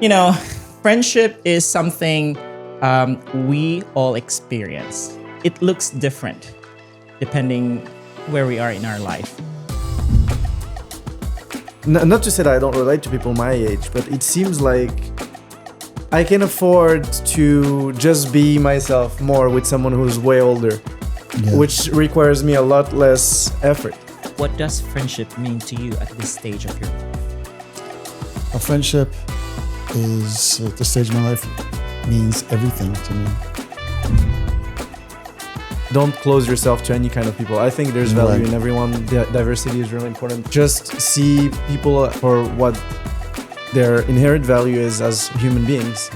You know, friendship is something we all experience. It looks different depending where we are in our life. Not to say that I don't relate to people my age, but it seems like I can afford to just be myself more with someone who's way older, which requires me a lot less effort. What does friendship mean to you at this stage of your life? A friendship is, at this stage of my life, means everything to me. Don't close yourself to any kind of people. I think there's value in everyone. Diversity is really important. Just see people for what their inherent value is as human beings.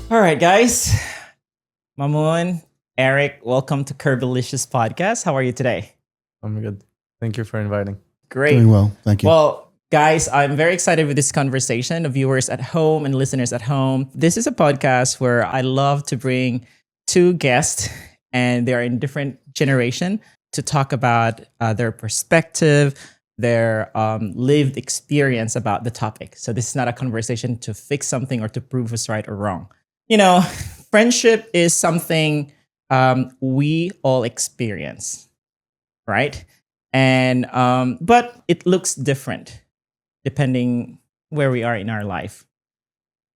All right, guys. Mammoon, Eric, welcome to Kirbylicious Podcast. How are you today? I'm good. Thank you for inviting. Great. Doing well, thank you. Well, guys, I'm very excited with this conversation. The viewers at home and listeners at home. This is a podcast where I love to bring two guests, and they're in different generation, to talk about their perspective, their lived experience about the topic. So this is not a conversation to fix something or to prove us right or wrong. You know, friendship is something we all experience, right? And but it looks different depending where we are in our life.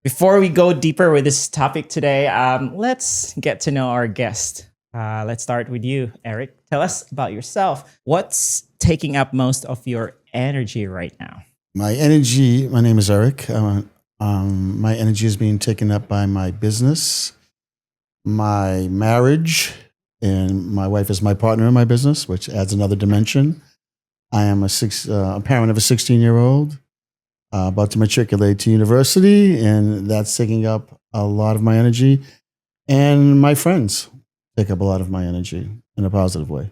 Before we go deeper with this topic today, let's get to know our guest. Let's start with you, Eric. Tell us about yourself. What's taking up most of your energy right now? My name is Eric. My energy is being taken up by my business, my marriage, and my wife is my partner in my business, which adds another dimension. I am a parent of a 16-year-old, about to matriculate to university, and that's taking up a lot of my energy. And my friends take up a lot of my energy in a positive way.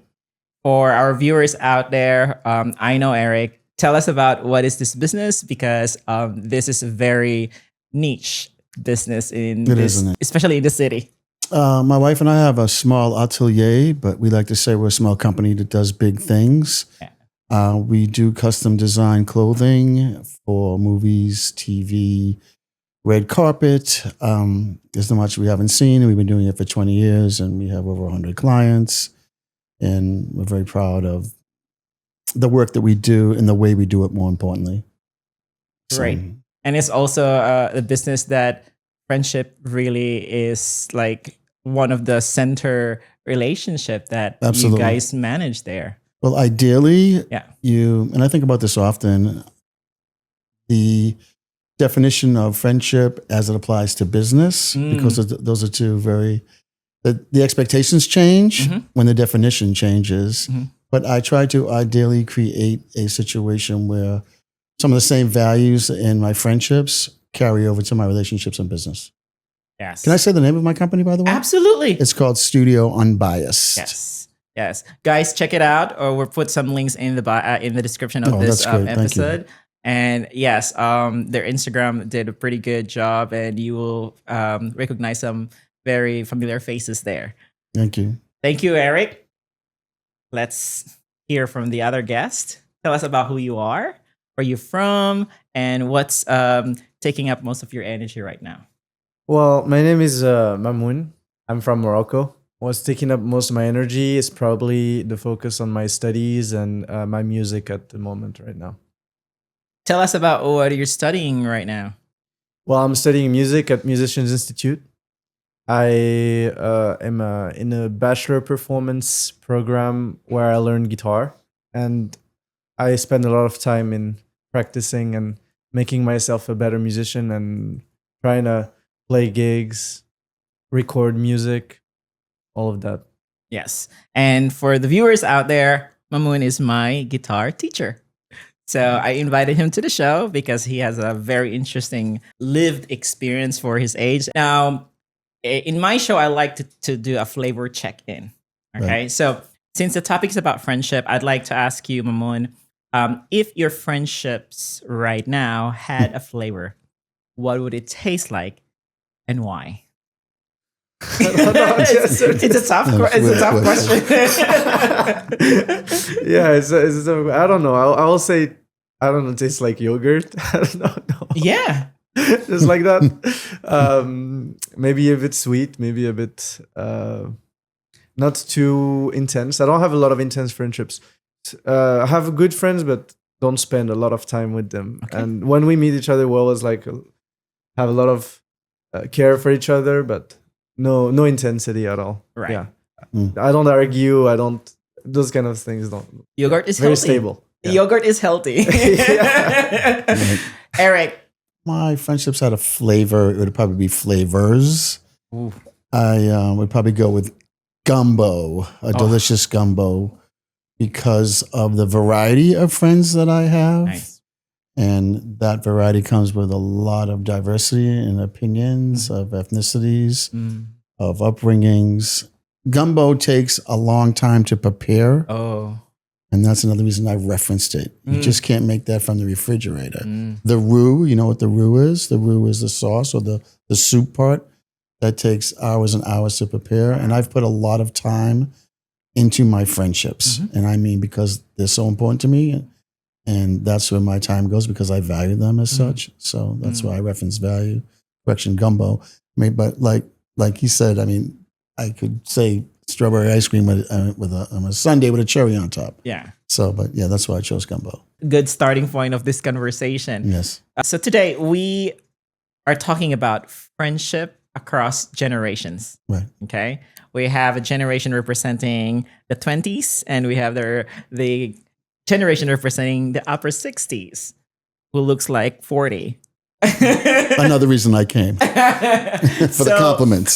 For our viewers out there, I know Eric. Tell us about what is this business, because this is a very niche business especially in the city. My wife and I have a small atelier, but we like to say we're a small company that does big things. Yeah. We do custom design clothing for movies, TV, red carpet. There's not much we haven't seen. We've been doing it for 20 years, and we have over 100 clients. And we're very proud of the work that we do and the way we do it, more importantly. Right. And it's also a business that friendship really is like one of the center relationship that you guys manage there. Well, ideally, and I think about this often, the definition of friendship as it applies to business, because those are two the expectations change when the definition changes. But I try to ideally create a situation where some of the same values in my friendships carry over to my relationships and business. Yes. Can I say the name of my company, by the way? Absolutely. It's called Studio Unbiased. Yes. Guys, check it out, or we'll put some links in the description of this episode. And yes, their Instagram did a pretty good job, and you will recognize some very familiar faces there. Thank you. Thank you, Eric. Let's hear from the other guest. Tell us about who you are, where you're from, and what's taking up most of your energy right now. Well, my name is Mammoon. I'm from Morocco. What's taking up most of my energy is probably the focus on my studies and my music at the moment right now. Tell us about what you're studying right now. Well, I'm studying music at Musicians Institute. I am in a bachelor performance program where I learn guitar, and I spend a lot of time in practicing and making myself a better musician and trying to play gigs, record music, all of that. Yes. And for the viewers out there, Mammoon is my guitar teacher. So I invited him to the show because he has a very interesting lived experience for his age. Now, in my show, I like to do a flavor check-in. Okay. Right. So since the topic is about friendship, I'd like to ask you, Mammoon, if your friendships right now had a flavor, what would it taste like and why? It's a tough question. Yeah, it's I don't know. I will say I don't know, tastes like yogurt. I don't know. No. Yeah. Just like that. Maybe a bit sweet, maybe a bit not too intense. I don't have a lot of intense friendships. I have good friends, but don't spend a lot of time with them. Okay. And when we meet each other, we always like have a lot of care for each other, but no intensity at all. Right. Yeah. Mm. I don't argue. I don't. Those kind of things don't. Yogurt is Very healthy. stable. Yeah. Yogurt is healthy. Yeah. Eric. My friendships had a flavor. It would probably be flavors. Ooh. I would probably go with gumbo, a delicious gumbo, because of the variety of friends that I have. Nice. And that variety comes with a lot of diversity in opinions, of ethnicities, of upbringings. Gumbo takes a long time to prepare. Oh. And that's another reason I referenced it. You just can't make that from the refrigerator. Mm. The roux, you know what the roux is? The roux is the sauce or the soup part that takes hours and hours to prepare. And I've put a lot of time into my friendships. And I mean, because they're so important to me. And that's where my time goes because I value them as such. So that's why I reference value. Correction, gumbo. I mean, but like he said, I mean, I could say strawberry ice cream with a sundae with a cherry on top. Yeah. So, but yeah, that's why I chose gumbo. Good starting point of this conversation. Yes. So today we are talking about friendship across generations. Right. Okay. We have a generation representing the 20s and we have the generation representing the upper 60s who looks like 40. Another reason I came for the compliments.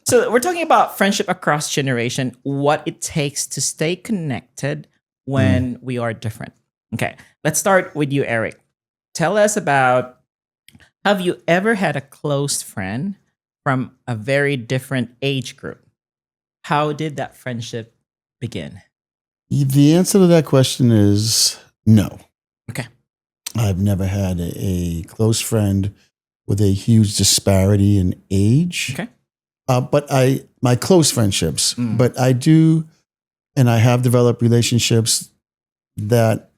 So we're talking about friendship across generation, what it takes to stay connected when we are different. Okay, let's start with you, Eric. Tell us about, have you ever had a close friend from a very different age group? How did that friendship begin? The answer to that question is no. Okay. I've never had a close friend with a huge disparity in age. Okay. But my close friendships, but I do, and I have developed relationships that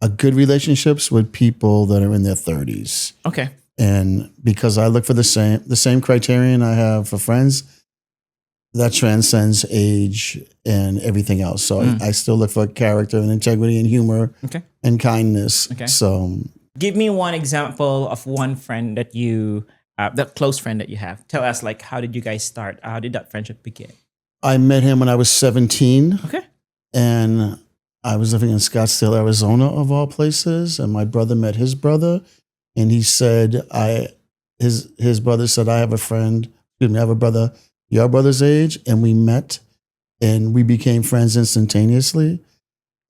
are good relationships with people that are in their 30s. Okay. And because I look for the same criterion I have for friends, that transcends age and everything else. So I still look for character and integrity and humor and kindness. Okay. So give me one example of one friend that you, that close friend that you have. Tell us, like, how did you guys start? How did that friendship begin? I met him when I was 17. Okay. And I was living in Scottsdale, Arizona, of all places. And my brother met his brother. And he said, his brother said, I have a brother your brother's age. And we met and we became friends instantaneously.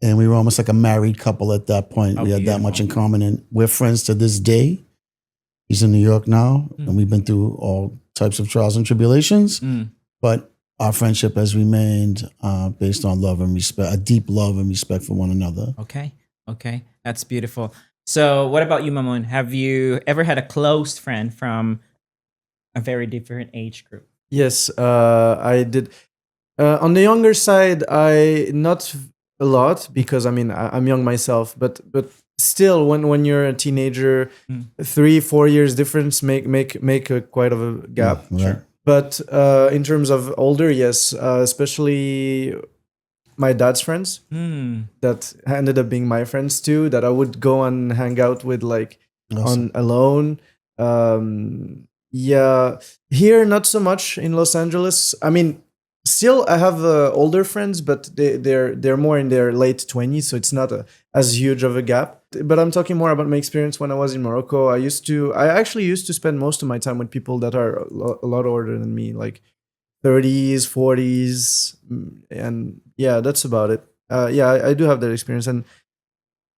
And we were almost like a married couple at that point. We had that much in common. And we're friends to this day. He's in New York now. And we've been through all types of trials and tribulations. But our friendship has remained based on love and respect, a deep love and respect for one another. Okay. That's beautiful. So what about you, Mammoon? Have you ever had a close friend from a very different age group? Yes, I did. On the younger side, not a lot because I mean I'm young myself, but still, when you're a teenager, 3-4 years difference make quite of a gap. Right. Sure. But in terms of older, yes, especially my dad's friends that ended up being my friends too. That I would go and hang out with like on alone. Yeah, here not so much in Los Angeles. I mean, still I have older friends, but they're more in their late 20s, so it's not as huge of a gap. But I'm talking more about my experience when I was in Morocco. I actually used to spend most of my time with people that are a lot older than me, like 30s, 40s, and yeah, that's about it. Yeah, I do have that experience, and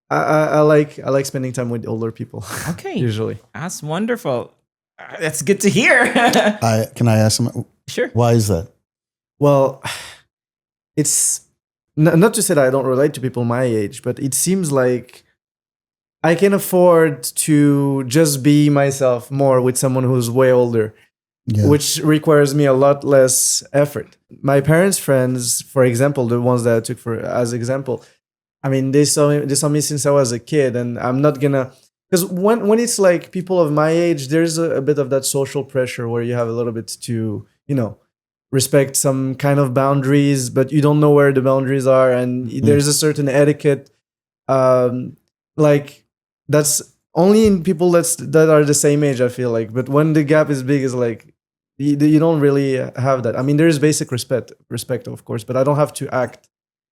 I like spending time with older people. Okay, usually. That's wonderful. That's good to hear. Can I ask him? Sure. Why is that? Well, it's not to say that I don't relate to people my age, but it seems like I can afford to just be myself more with someone who's way older, which requires me a lot less effort. My parents' friends, for example, the ones that I took as example, I mean, they saw me since I was a kid, and I'm not gonna, because when it's like people of my age, there's a bit of that social pressure where you have a little bit to, respect some kind of boundaries, but you don't know where the boundaries are, and there's a certain etiquette, like that's only in people that are the same age, I feel like. But when the gap is big, is like you don't really have that. I mean, there's basic respect, of course, but I don't have to act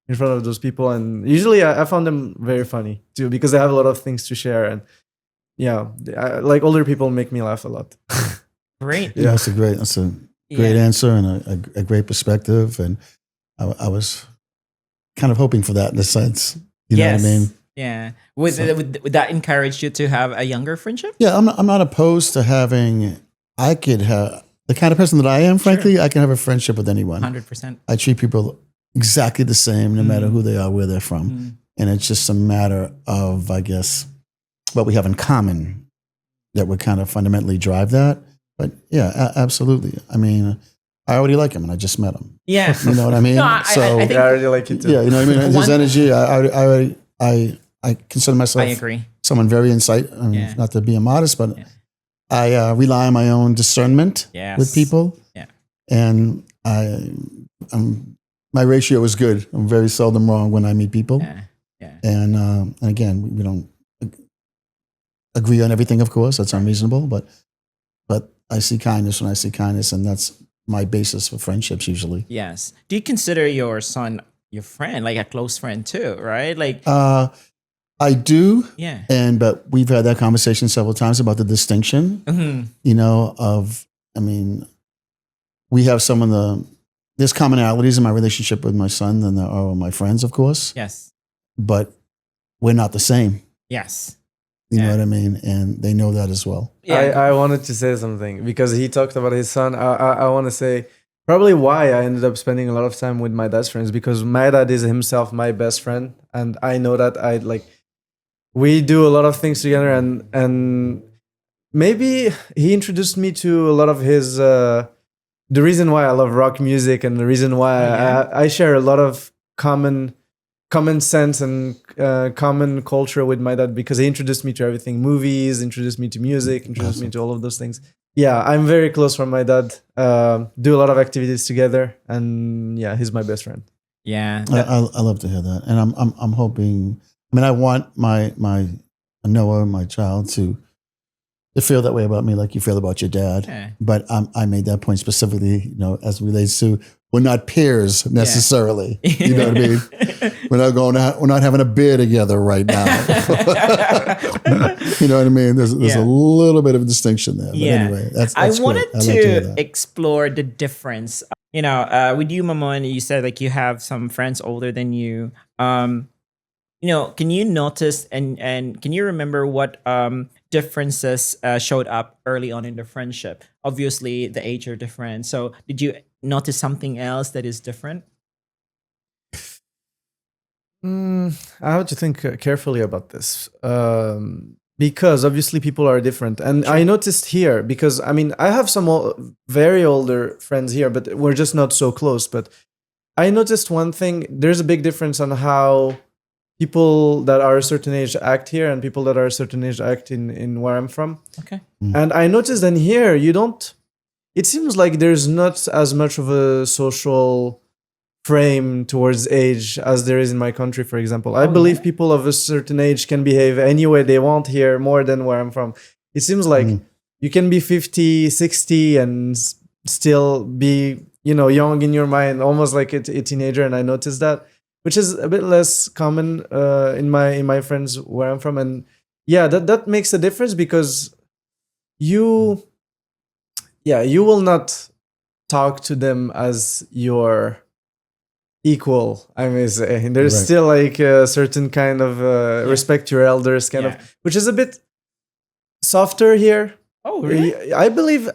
in front of those people. And usually I found them very funny too, because they have a lot of things to share. And yeah, like older people make me laugh a lot. Great. Yeah, that's a great answer and a great perspective. And I was kind of hoping for that in a sense. You know what I mean? Yeah. Would that encourage you to have a younger friendship? Yeah, I'm not opposed to having. I could have the kind of person that I am. Frankly, I can have a friendship with anyone. 100%. I treat people exactly the same, no matter who they are, where they're from, and it's just a matter of, I guess, what we have in common that would kind of fundamentally drive that. But yeah, absolutely. I mean, I already like him, and I just met him. Yeah, you know what I mean. No, I think, I already like it too. Yeah, you know what I mean. His energy. I consider myself. I agree. Someone very insightful. Not to be immodest, but I rely on my own discernment with people. Yeah, and my ratio is good. I'm very seldom wrong when I meet people. Yeah. And again, we don't agree on everything, of course. That's unreasonable, but I see kindness when I see kindness, and that's my basis for friendships usually. Yes. Do you consider your son your friend, like a close friend too, right? Like I do. Yeah. But we've had that conversation several times about the distinction, we have there's commonalities in my relationship with my son than there are with my friends, of course. Yes. But we're not the same. Yes. You know what I mean? And they know that as well. Yeah. I wanted to say something because he talked about his son. I want to say probably why I ended up spending a lot of time with my dad's friends, because my dad is himself my best friend. And I know that we do a lot of things together, and maybe he introduced me to a lot of his, the reason why I love rock music, and the reason why I share a lot of common sense and common culture with my dad, because he introduced me to everything, movies, introduced me to music, introduced me to all of those things. Yeah, I'm very close from my dad. Do a lot of activities together, and yeah, he's my best friend. Yeah, I love to hear that, and I'm hoping. I mean, I want my Noah, my child, to feel that way about me, like you feel about your dad. Okay. But I made that point specifically, as it relates to we're not peers necessarily. Yeah. You know what I mean? We're not having a beer together right now. You know what I mean? There's a little bit of a distinction there. But anyway, that's I great. wanted I like to hear to that. explore the difference. With you, Mammoon, you said like you have some friends older than you. Can you notice and can you remember what differences showed up early on in the friendship? Obviously, the age are different. So did you notice something else that is different? I have to think carefully about this, because obviously people are different. And I noticed here, because I have some very older friends here, but we're just not so close. But I noticed one thing. There's a big difference on how people that are a certain age act here and people that are a certain age act in where I'm from. Okay. And I noticed that here it seems like there's not as much of a social frame towards age as there is in my country, for example. I believe people of a certain age can behave any way they want here more than where I'm from. It seems like you can be 50, 60 and still be, young in your mind, almost like a teenager. And I noticed that, which is a bit less common in my friends where I'm from. And yeah, that makes a difference, because you will not talk to them as your equal, I may say. There's still like a certain kind of respect your elders kind of, which is a bit softer here. Oh, really? I believe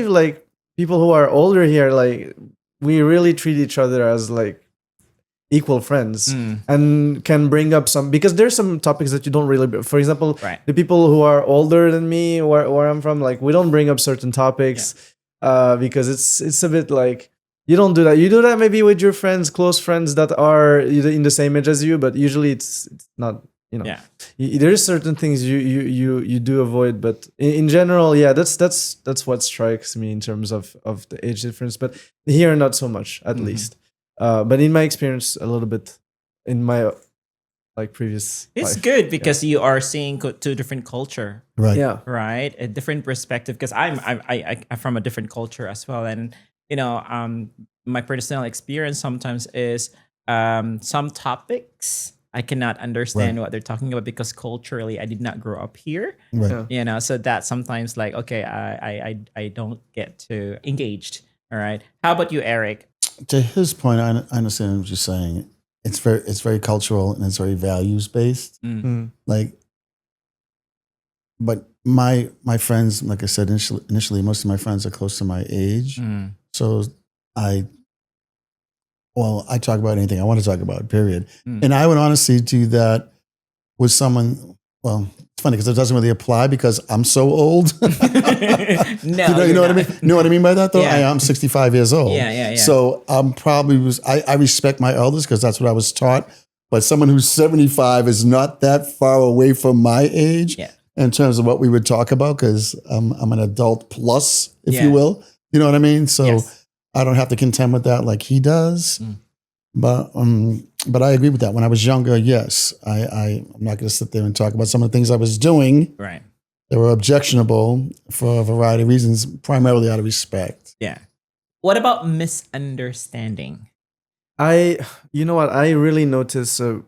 like people who are older here, like we really treat each other as like equal friends, and can bring up because there's some topics that you don't really, for example, the people who are older than me where I'm from, like we don't bring up certain topics because it's a bit like you don't do that. You do that maybe with your friends, close friends that are in the same age as you, but usually it's not. Yeah. There's certain things you do avoid, but in general, yeah, that's what strikes me in terms of the age difference. But here, not so much, at least. But in my experience, a little bit in my previous. It's life. good because you are seeing two different culture, Right. Yeah. right? A different perspective. Because I'm from a different culture as well, and my personal experience sometimes is some topics I cannot understand what they're talking about because culturally I did not grow up here. Right. Yeah. So that sometimes okay, I don't get too engaged. All right. How about you, Eric? To his point, I understand what you're saying. It's very cultural and it's very values based. Like, but my friends, like I said initially, most of my friends are close to my age. So I talk about anything I want to talk about, period. And I would honestly do that with someone. Well, it's funny because it doesn't really apply because I'm so old. No, you know what I mean? You know what I mean by that, though? Yeah. I'm 65 years old. Yeah. So I'm probably I respect my elders because that's what I was taught. But someone who's 75 is not that far away from my age in terms of what we would talk about because I'm an adult plus, if you will. You know what I mean? So I don't have to contend with that like he does. But I agree with that. When I was younger, yes, I'm not going to sit there and talk about some of the things I was doing. Right. They were objectionable for a variety of reasons, primarily out of respect. Yeah. What about misunderstanding? You know what? I really notice a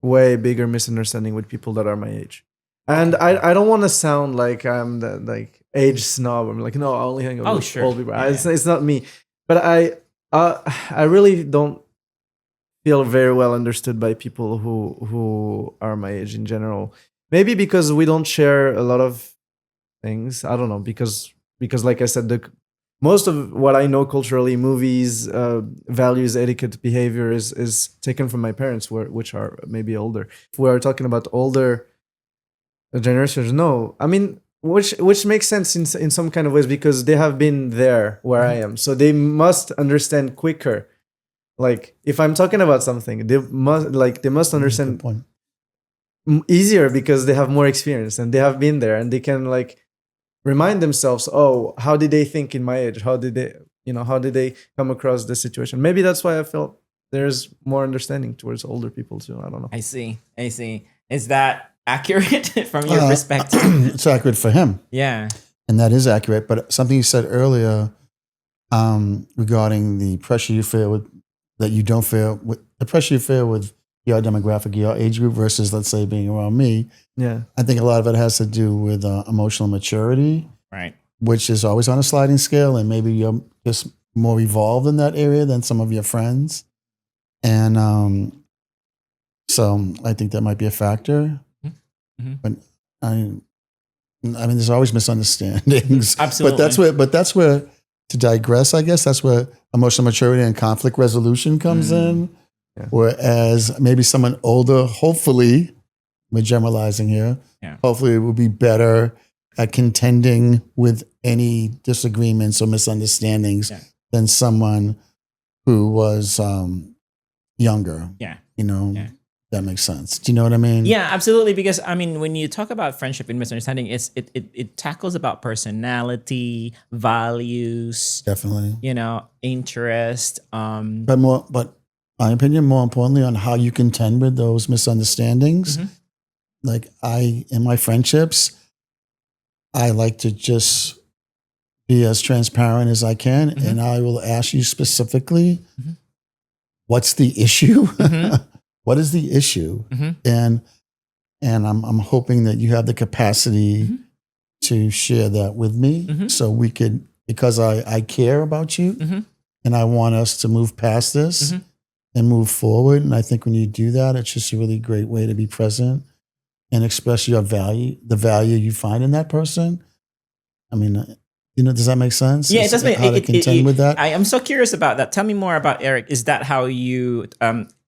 way bigger misunderstanding with people that are my age. And I don't want to sound like I'm the age snob. I'm like, no, I only hang out with old people. It's not me. But I really don't feel very well understood by people who are my age in general. Maybe because we don't share a lot of things. I don't know, because like I said, most of what I know culturally, movies, values, etiquette, behavior is taken from my parents, which are maybe older. If we are talking about older generations, no. I mean, which makes sense in some kind of ways because they have been there where I am. So they must understand quicker. Like if I'm talking about something, they must understand easier because they have more experience and they have been there and they can remind themselves, oh, how did they think in my age? How did they come across this situation? Maybe that's why I felt there's more understanding towards older people too. I don't know. I see. Is that accurate from your perspective? It's accurate for him. Yeah. And that is accurate. But something you said earlier regarding the pressure you feel that you don't feel with the pressure you feel with your demographic, your age group versus, let's say, being around me. Yeah. I think a lot of it has to do with emotional maturity, right? Which is always on a sliding scale. And maybe you're just more evolved in that area than some of your friends. And so I think that might be a factor. But I mean, there's always misunderstandings. Absolutely. But that's where, to digress, I guess, that's where emotional maturity and conflict resolution comes in. Yeah. Whereas maybe someone older, hopefully, we're generalizing here, hopefully will be better at contending with any disagreements or misunderstandings than someone who was younger. Yeah. That makes sense. Do you know what I mean? Yeah, absolutely. Because I mean, when you talk about friendship and misunderstanding, it tackles about personality, values, definitely. Interest. But my opinion, more importantly, on how you contend with those misunderstandings. Like in my friendships, I like to just be as transparent as I can, and I will ask you specifically, what's the issue? What is the issue? And I'm hoping that you have the capacity to share that with me so we could, because I care about you and I want us to move past this and move forward. And I think when you do that, it's just a really great way to be present and express your value, the value you find in that person. I mean, does that make sense? Yeah, it does make how to contend with that. I am so curious about that. Tell me more about Eric. Is that how you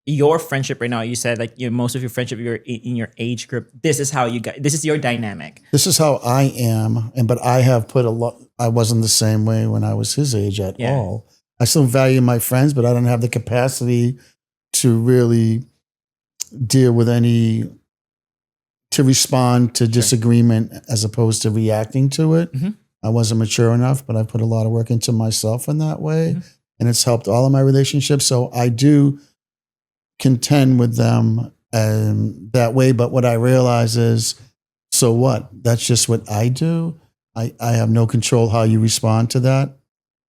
your friendship right now? You said most of your friendship, you're in your age group. This is how you got. This is your dynamic. This is how I am, but I have put a lot. I wasn't the same way when I was his age at all. I still value my friends, but I don't have the capacity to really deal with to respond to disagreement as opposed to reacting to it. Mhm. I wasn't mature enough, but I put a lot of work into myself in that way. And it's helped all of my relationships. So I do contend with them that way. But what I realize is, so what? That's just what I do. I have no control how you respond to that.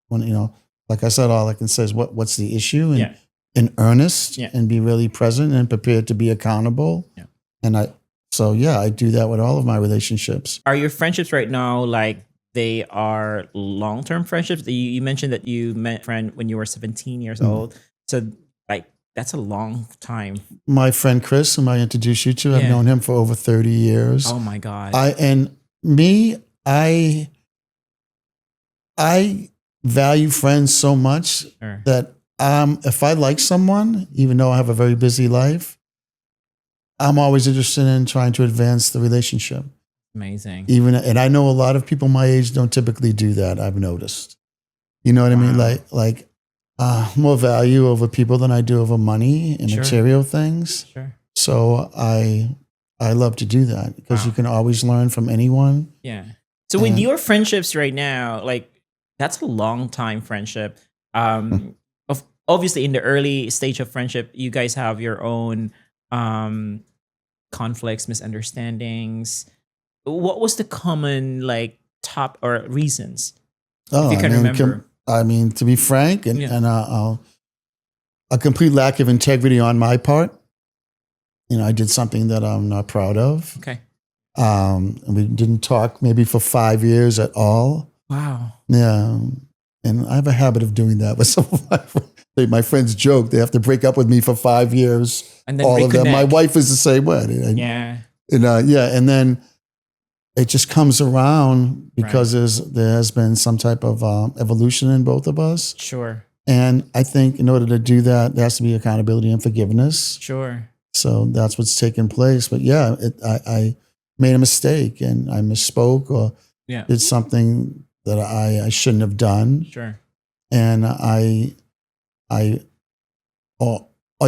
When, like I said, all I can say is what's the issue, and in earnest, and be really present and prepared to be accountable. Yeah. And I do that with all of my relationships. Are your friendships right now like they are long-term friendships? You mentioned that you met a friend when you were 17 years old. So like that's a long time. My friend Chris, whom I introduced you to, I've known him for over 30 years. Oh my God. I value friends so much that if I like someone, even though I have a very busy life, I'm always interested in trying to advance the relationship. Amazing. And I know a lot of people my age don't typically do that. I've noticed. You know what I mean? Like more value over people than I do over money and material things. Sure. So I love to do that because you can always learn from anyone. Yeah. So with your friendships right now, like that's a long time friendship. Obviously in the early stage of friendship, you guys have your own conflicts, misunderstandings. What was the common like top or reasons? If you can remember. To be frank, and a complete lack of integrity on my part. I did something that I'm not proud of. Okay. And we didn't talk maybe for 5 years at all. Wow. Yeah. And I have a habit of doing that with some of my friends. My friends joke they have to break up with me for 5 years. And then all reconnect. of them. My wife is the same way. And then it just comes around because there has been some type of evolution in both of us. Sure. And I think in order to do that, there has to be accountability and forgiveness. Sure. So that's what's taken place. But I made a mistake and I misspoke or did something that I shouldn't have done. Sure. And all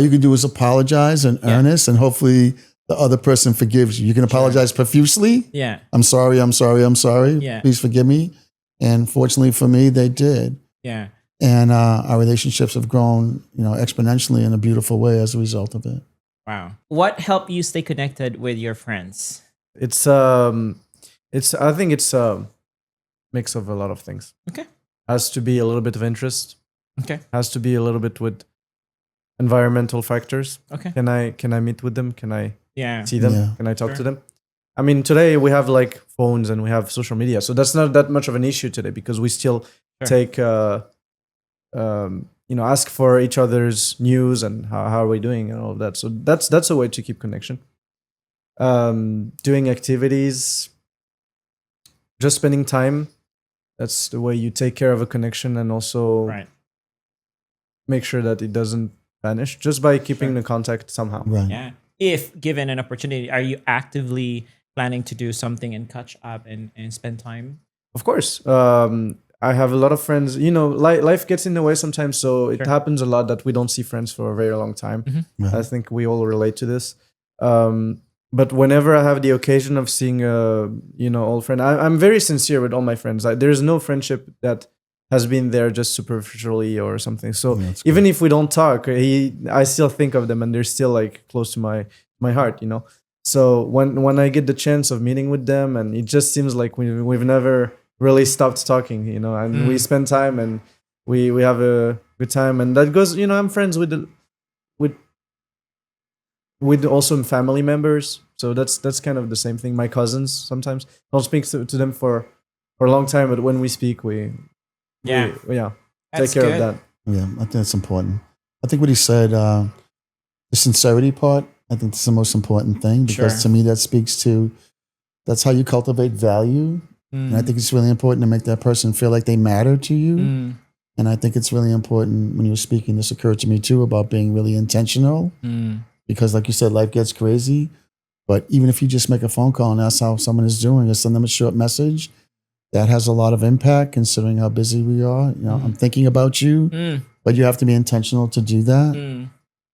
you can do is apologize and earnest, and hopefully the other person forgives you. You can apologize profusely. Yeah. I'm sorry. Yeah. Please forgive me. And fortunately for me, they did. Yeah. And our relationships have grown, exponentially in a beautiful way as a result of it. Wow. What helped you stay connected with your friends? I think it's a mix of a lot of things. Okay. Has to be a little bit of interest. Okay. Has to be a little bit with environmental factors. Okay. Can I meet with them? Can I see them? Yeah. Can I talk to them? I mean, today we have like phones and we have social media, so that's not that much of an issue today because we still take ask for each other's news and how are we doing and all of that. So that's a way to keep connection. Doing activities, just spending time. That's the way you take care of a connection and also make sure that it doesn't vanish just by keeping the contact somehow. Right. Yeah. If given an opportunity, are you actively planning to do something and catch up and spend time? Of course. I have a lot of friends. Life gets in the way sometimes, so it happens a lot that we don't see friends for a very long time. Mm-hmm. Right. I think we all relate to this. But whenever I have the occasion of seeing old friend, I'm very sincere with all my friends. There's no friendship that has been there just superficially or something. So even if we don't talk, I still think of them and they're still like close to my heart, So when I get the chance of meeting with them, and it just seems like we've never really stopped talking, and we spend time and we have a good time, and that goes, I'm friends with also family members. So that's kind of the same thing. My cousins sometimes don't speak to them for a long time, but when we speak, we take care of that. Yeah, I think that's important. I think what he said, the sincerity part, I think that's the most important thing because to me that speaks to that's how you cultivate value. And I think it's really important to make that person feel like they matter to you. And I think it's really important when you were speaking, this occurred to me too, about being really intentional. Because like you said, life gets crazy. But even if you just make a phone call and ask how someone is doing or send them a short message, that has a lot of impact considering how busy we are. You know, I'm thinking about you, but you have to be intentional to do that.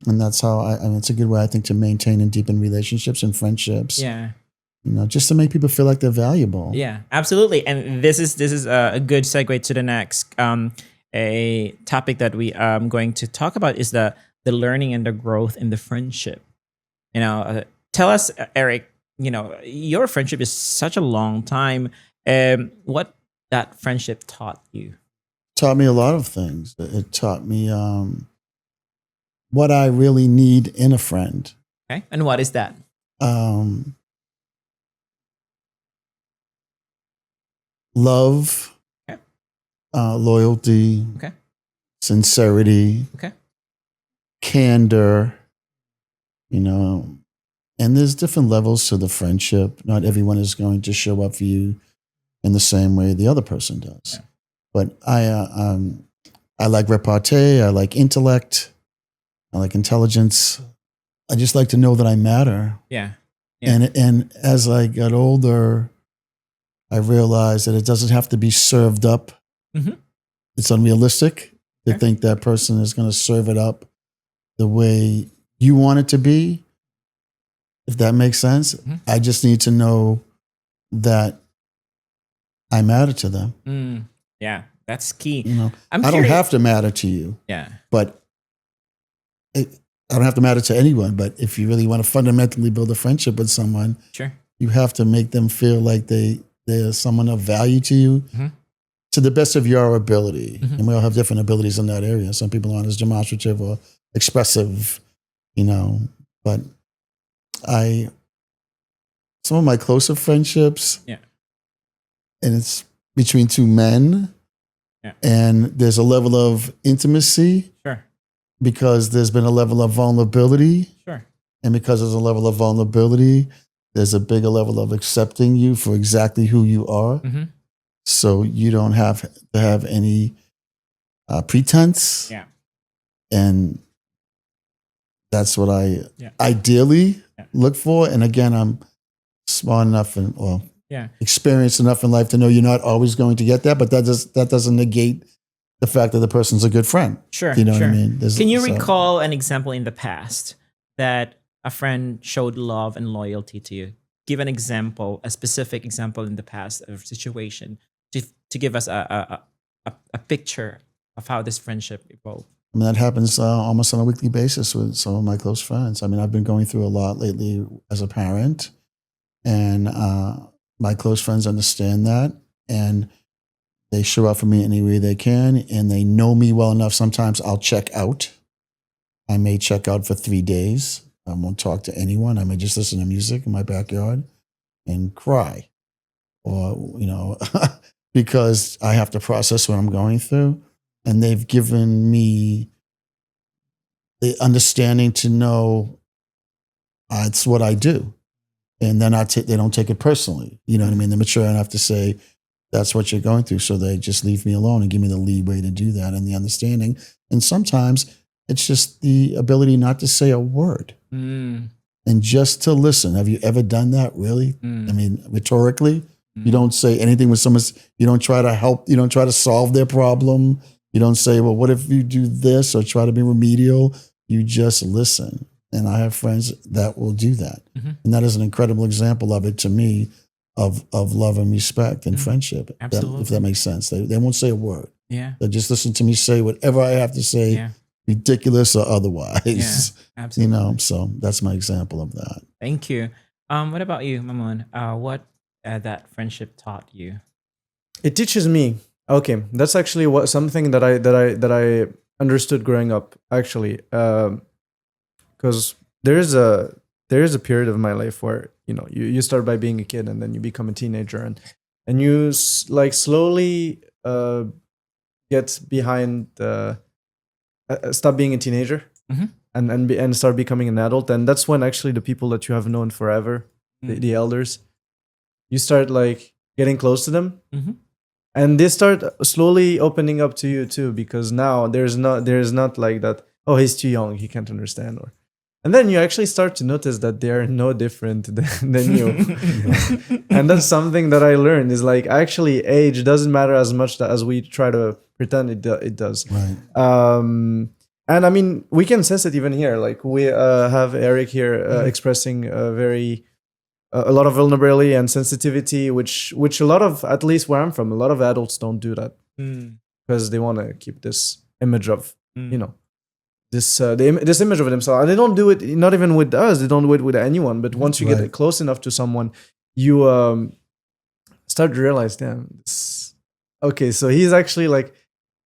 And that's how I mean, it's a good way, I think, to maintain and deepen relationships and friendships. Yeah. You know, just to make people feel like they're valuable. Yeah, absolutely. And this is a good segue to the next a topic that we going to talk about is the learning and the growth in the friendship. You know, tell us, Eric. You know, your friendship is such a long time. What that friendship taught you? Taught me a lot of things. It taught me what I really need in a friend. Okay, and what is that? Love, Okay. Loyalty, Okay. sincerity, Okay. candor, you know, and there's different levels to the friendship. Not everyone is going to show up for you in the same way the other person does. Yeah. But I like repartee. I like intellect. I like intelligence. I just like to know that I matter. Yeah. Yeah. And as I got older, I realized that it doesn't have to be served up. Mhm. It's unrealistic to Okay. think that person is going to serve it up the way you want it to be, if that makes sense. Mhm. I just need to know that I matter to them. Yeah, that's key. You know, I'm I don't curious- have to matter to you, Yeah. but I don't have to matter to anyone. But if you really want to fundamentally build a friendship with someone, Sure. you have to make them feel like they're someone of value to you Mhm. to the best of your ability. Mhm. And we all have different abilities in that area. Some people aren't as demonstrative or expressive, you know, but some of my closer friendships, Yeah. and it's between two men, Yeah. and there's a level of intimacy Sure. because there's been a level of vulnerability. Sure. And because there's a level of vulnerability, there's a bigger level of accepting you for exactly who you are. Mm-hmm. So you don't have to have any pretense. Yeah. And that's what I Yeah. ideally Yeah. look for. And again, I'm smart enough and Yeah. experienced enough in life to know you're not always going to get that, but that doesn't negate the fact that the person's a good friend. Sure. You know sure. what I mean? Can you recall an example in the past that a friend showed love and loyalty to you? Give an example, a specific example in the past of situation to give us a picture of how this friendship evolved. I mean, that happens almost on a weekly basis with some of my close friends. I mean, I've been going through a lot lately as a parent, and my close friends understand that, and they show up for me any way they can, and they know me well enough. Sometimes I'll check out. I may check out for 3 days. I won't talk to anyone. I may just listen to music in my backyard and cry, or, you know, because I have to process what I'm going through. And they've given me the understanding to know it's what I do. And then they don't take it personally. You know what I mean? They're mature enough to say, that's what you're going through. So they just leave me alone and give me the leeway to do that and the understanding. And sometimes it's just the ability not to say a word and just to listen. Have you ever done that, really? I mean, rhetorically, you don't say anything with someone. You don't try to help. You don't try to solve their problem. You don't say, well, what if you do this, or try to be remedial? You just listen. And I have friends that will do that. And that is an incredible example of it to me, of love and respect and friendship. Absolutely. If that makes sense. They won't say a word. Yeah. They just listen to me say whatever I have to say, Yeah. ridiculous or otherwise. Yeah. Absolutely. You know, so that's my example of that. Thank you. What about you, Mammoon? What that friendship taught you? It teaches me. Okay, that's actually something that I understood growing up. Actually, because there is a period of my life where you start by being a kid and then you become a teenager and you like slowly get behind stop being a teenager and start becoming an adult, and that's when actually the people that you have known forever, the elders, you start like getting close to them. And they start slowly opening up to you too, because now there's not like that, oh, he's too young, he can't understand, or And then you actually start to notice that they are no different than you. And that's something that I learned is like actually age doesn't matter as much as we try to pretend it does. Right. And I mean, we can sense it even here. Like we have Eric here expressing a lot of vulnerability and sensitivity, which a lot of, at least where I'm from, a lot of adults don't do that because they want to keep this image of, you know, this image of themselves. And they don't do it, not even with us. They don't do it with anyone. But once you get close enough to someone, you start to realize, damn, okay, so he's actually like,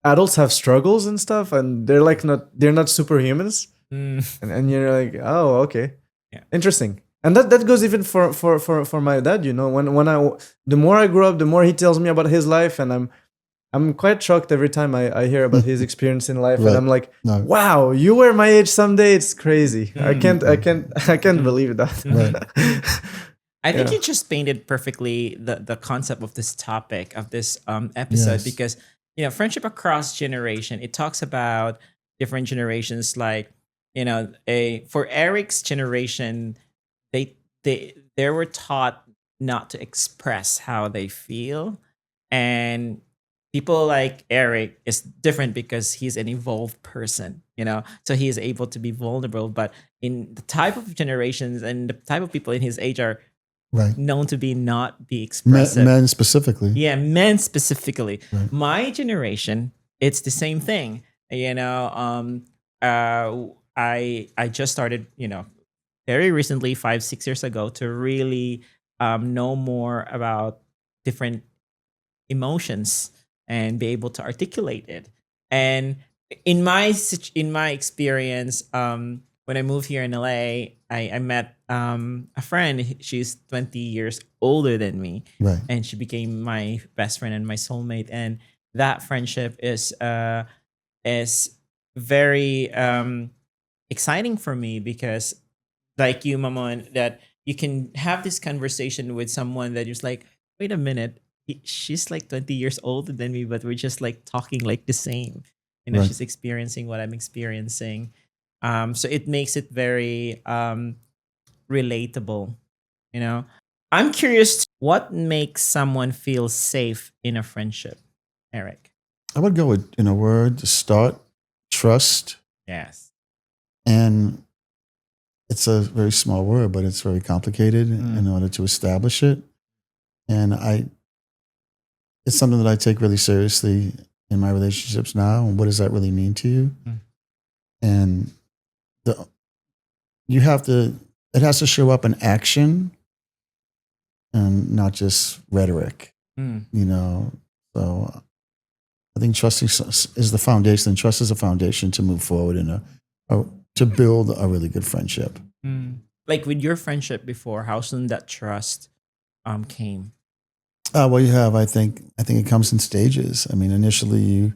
adults have struggles and stuff, and they're not superhumans. And you're like, oh, okay, interesting. And that goes even for my dad. You know, the more I grew up, the more he tells me about his life, and I'm quite shocked every time I hear about his experience in life, and I'm like, wow, you were my age someday. It's crazy. I can't believe that. I think you just painted perfectly the concept of this topic of this episode because you know, friendship across generation. It talks about different generations. Like, you know, for Eric's generation, they were taught not to express how they feel, and people like Eric is different because he's an evolved person, you know, so he is able to be vulnerable. But in the type of generations and the type of people in his age are known to not be expressive. Men specifically. Yeah, men specifically. Right. My generation, it's the same thing. You know, I just started, you know, very recently, 5-6 years ago, to really know more about different emotions and be able to articulate it. And in my experience, when I moved here in LA, I met a friend. She's 20 years older than me, and she became my best friend and my soulmate. And that friendship is very exciting for me because, like you, Mammoon, that you can have this conversation with someone that is like, wait a minute, she's like 20 years older than me, but we're just like talking like the same. You know, she's experiencing what I'm experiencing. So it makes it very relatable. You know, I'm curious, what makes someone feel safe in a friendship, Eric? I would go with, in a word, to start, trust. Yes. And it's a very small word, but it's very complicated in order to establish it. And it's something that I take really seriously in my relationships now. And what does that really mean to you? And it has to show up in action and not just rhetoric, you know? So I think trust is the foundation, and trust is a foundation to move forward to build a really good friendship. Like with your friendship before, how soon that trust came? Well, I think it comes in stages. I mean, initially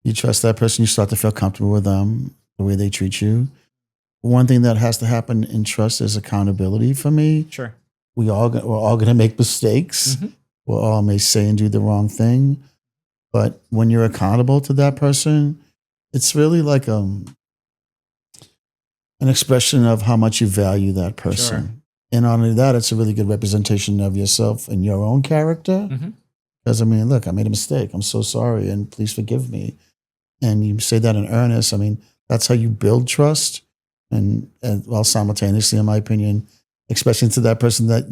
you trust that person, you start to feel comfortable with them, the way they treat you. One thing that has to happen in trust is accountability for me. Sure. We're all going to make mistakes. We all may say and do the wrong thing. But when you're accountable to that person, it's really like an expression of how much you value that person. Sure. And not only that, it's a really good representation of yourself and your own character. Because, I mean, look, I made a mistake. I'm so sorry, and please forgive me. And you say that in earnest. I mean, that's how you build trust. And while simultaneously, in my opinion, expressing to that person that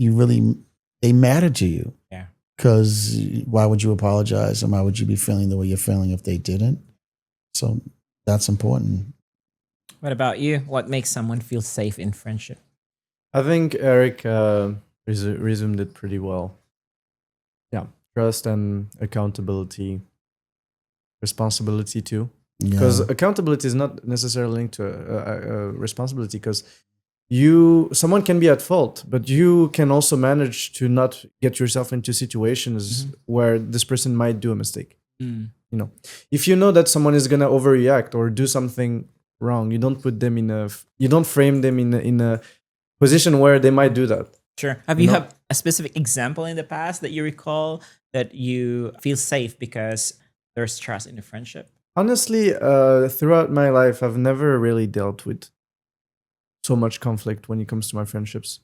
they matter to you. Yeah. Because why would you apologize, and why would you be feeling the way you're feeling if they didn't? So that's important. What about you? What makes someone feel safe in friendship? I think Eric resumed it pretty well. Yeah, trust and accountability, responsibility too. Because accountability is not necessarily linked to responsibility. Because someone can be at fault, but you can also manage to not get yourself into situations where this person might do a mistake. You know, if you know that someone is gonna overreact or do something wrong, you don't put them you don't frame them in a position where they might do that. Sure. Have you have a specific example in the past that you recall that you feel safe because there's trust in the friendship? Honestly, throughout my life, I've never really dealt with so much conflict when it comes to my friendships.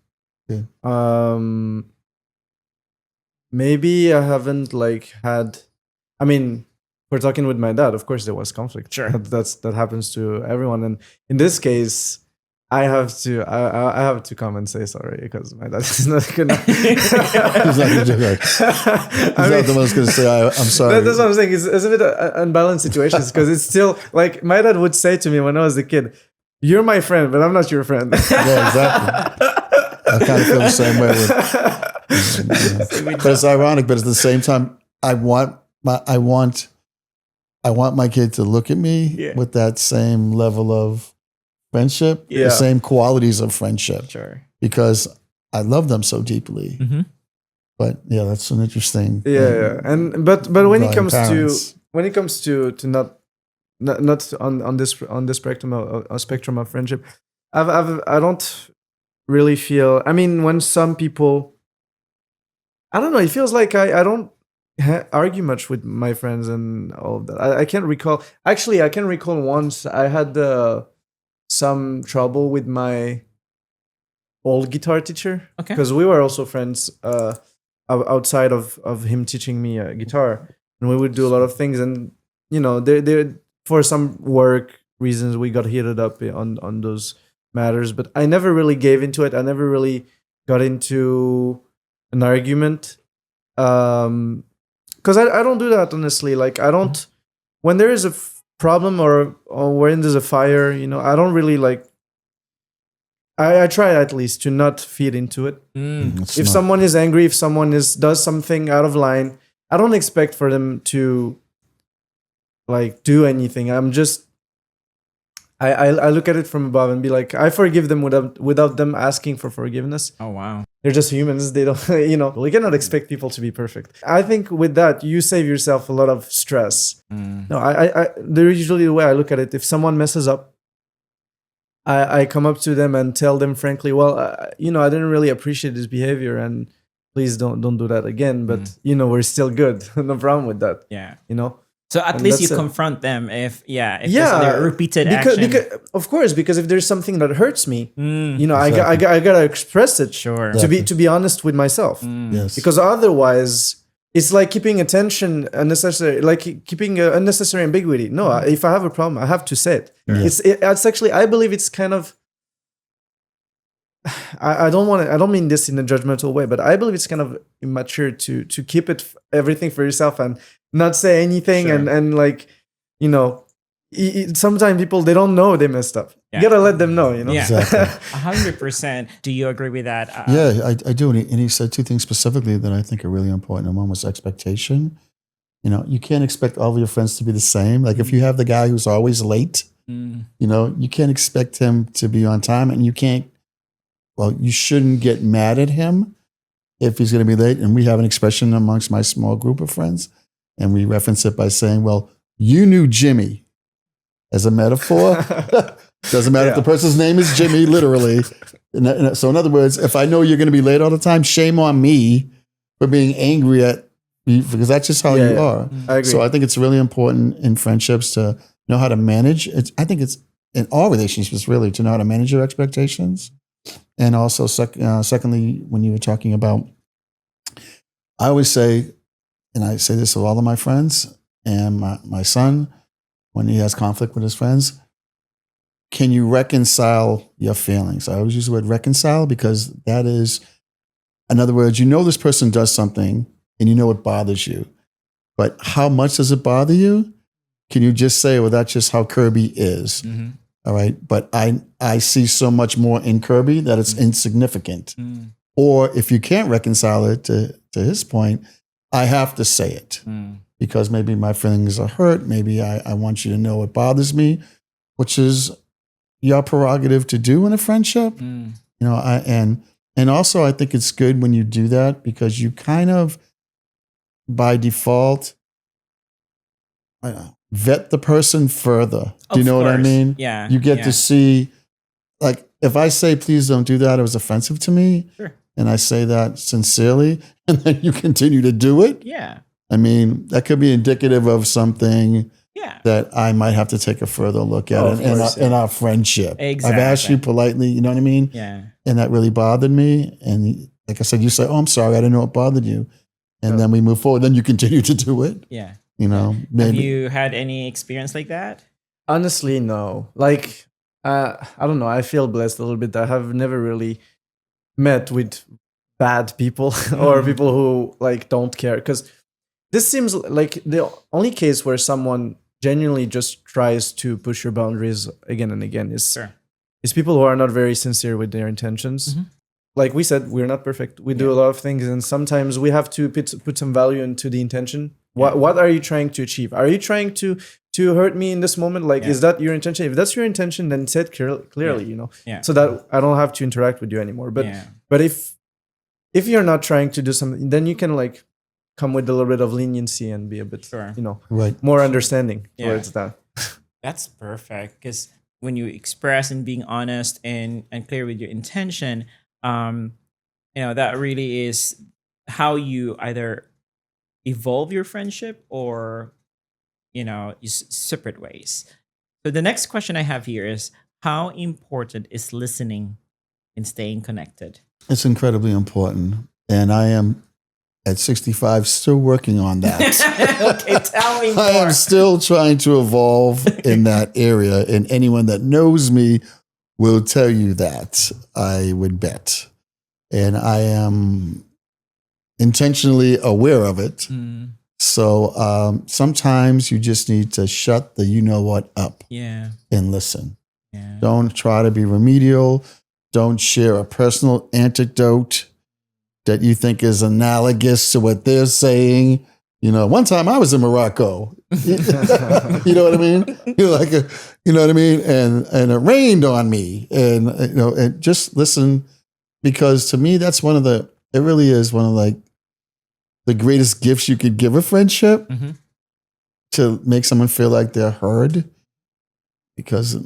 Yeah. Maybe I haven't like had. I mean, we're talking with my dad. Of course, there was conflict. Sure. That happens to everyone, and in this case, I have to come and say sorry because my dad is not gonna. He's not gonna do that. He's not the one who's gonna say, "I'm sorry." That's what I'm saying. It's a bit unbalanced situations because it's still like my dad would say to me when I was a kid, "You're my friend, but I'm not your friend." Yeah, exactly. I kind of feel the same way with. But it's ironic. But at the same time, I want my kid to look at me with that same level of friendship, the same qualities of friendship. Sure. Because I love them so deeply. Mm-hmm. But yeah, that's an interesting. And but when it comes parents. to not on this spectrum of friendship, I don't really feel. I mean, when some people, I don't know. It feels like I don't argue much with my friends and all of that. I can't recall. Actually, I can recall once I had some trouble with my old guitar teacher because we were also friends outside of him teaching me guitar, and we would do a lot of things. And you know, there for some work reasons we got heated up on those matters. But I never really gave into it. I never really got into an argument. Because I don't do that, honestly. Like, I don't, when there is a problem or when there's a fire, you know, I don't really like, I try at least to not feed into it. If someone is angry, if someone does something out of line, I don't expect for them to like do anything. I'm just, I look at it from above and be like, I forgive them without them asking for forgiveness. Oh, wow. They're just humans. They don't, you know, we cannot expect people to be perfect. I think with that, you save yourself a lot of stress. No, they're usually the way I look at it. If someone messes up, I come up to them and tell them frankly, well, you know, I didn't really appreciate this behavior and please don't do that again. But, you know, we're still good. No problem with that. Yeah. You know? So at least you confront them if there's a repeated action. Because, of course, because if there's something that hurts me, you know, exactly. I gotta express it. Sure. To be honest with myself. Yes. Because otherwise, it's like keeping attention unnecessary, like keeping unnecessary ambiguity. No, if I have a problem, I have to say it. Sure. It's actually, I believe it's kind of. I don't mean this in a judgmental way, but I believe it's kind of immature to keep everything for yourself and not say anything. Sure. and like, you know, sometimes people, they don't know they messed up. You gotta let them know, you know. Yeah, exactly. 100%. Do you agree with that? Yeah, I do. And he said two things specifically that I think are really important. And one was expectation. You know, you can't expect all of your friends to be the same. Like if you have the guy who's always late, you know, you can't expect him to be on time, and you shouldn't get mad at him if he's going to be late. And we have an expression amongst my small group of friends, and we reference it by saying, well, you knew Jimmy as a metaphor. Doesn't matter if the person's name is Jimmy, literally. So in other words, if I know you're going to be late all the time, shame on me for being angry at you, because that's just how you are. I agree. So I think it's really important in friendships to know how to manage. I think it's in all relationships really to know how to manage your expectations. And also, secondly, when you were talking about, I always say, and I say this to all of my friends and my son, when he has conflict with his friends, can you reconcile your feelings? I always use the word reconcile because that is, in other words, you know this person does something and you know it bothers you, but how much does it bother you? Can you just say, well, that's just how Kirby is? Mm-hmm. All right. But I see so much more in Kirby that it's insignificant. Or if you can't reconcile it to his point, I have to say it because maybe my feelings are hurt. Maybe I want you to know it bothers me, which is your prerogative to do in a friendship. You know, and also I think it's good when you do that because you kind of, by default, vet the person further. Do you know what I mean? Yeah. You get to see, like, if I say, please don't do that, it was offensive to me. Sure. And I say that sincerely, and then you continue to do it. Yeah. I mean, that could be indicative of something Yeah. that I might have to take a further look at of it course, in our friendship. Exactly. I've asked you politely, you know what I mean? Yeah. And that really bothered me. And like I said, you say, "Oh, I'm sorry, I didn't know it bothered you." And Yeah. then we move forward. Then you continue to do it. Yeah. You know, Have maybe. you had any experience like that? Honestly, no. Like, I don't know. I feel blessed a little bit. I have never really met with bad people or people who like don't care. Because this seems like the only case where someone genuinely just tries to push your boundaries again and again is Sure. people who are not very sincere with their intentions. Mhm. Like we said, we're not perfect. We do a lot of things, and sometimes we have to put some value into the intention. What are you trying to achieve? Are you trying to hurt me in this moment? Like, is that your intention? If that's your intention, then say it clearly. You know, so that I don't have to interact with you anymore. But if you're not trying to do something, then you can like come with a little bit of leniency and be a bit, more understanding towards that. That's perfect, because when you express and being honest and clear with your intention, that really is how you either evolve your friendship or use separate ways. So the next question I have here is, how important is listening in staying connected? It's incredibly important. And I am at 65 still working on that. Okay, tell me more. I am still trying to evolve in that area. And anyone that knows me will tell you that, I would bet. And I am intentionally aware of it. Mm, So sometimes you just need to shut the you-know-what up yeah. and listen. Yeah. Don't try to be remedial. Don't share a personal anecdote that you think is analogous to what they're saying. You know, one time I was in Morocco. You know what I mean? You're like, you know what I mean? And it rained on me. And, and just listen, because to me, that's it really is one of like the greatest gifts you could give a friendship, Mm-hmm. to make someone feel like they're heard. Because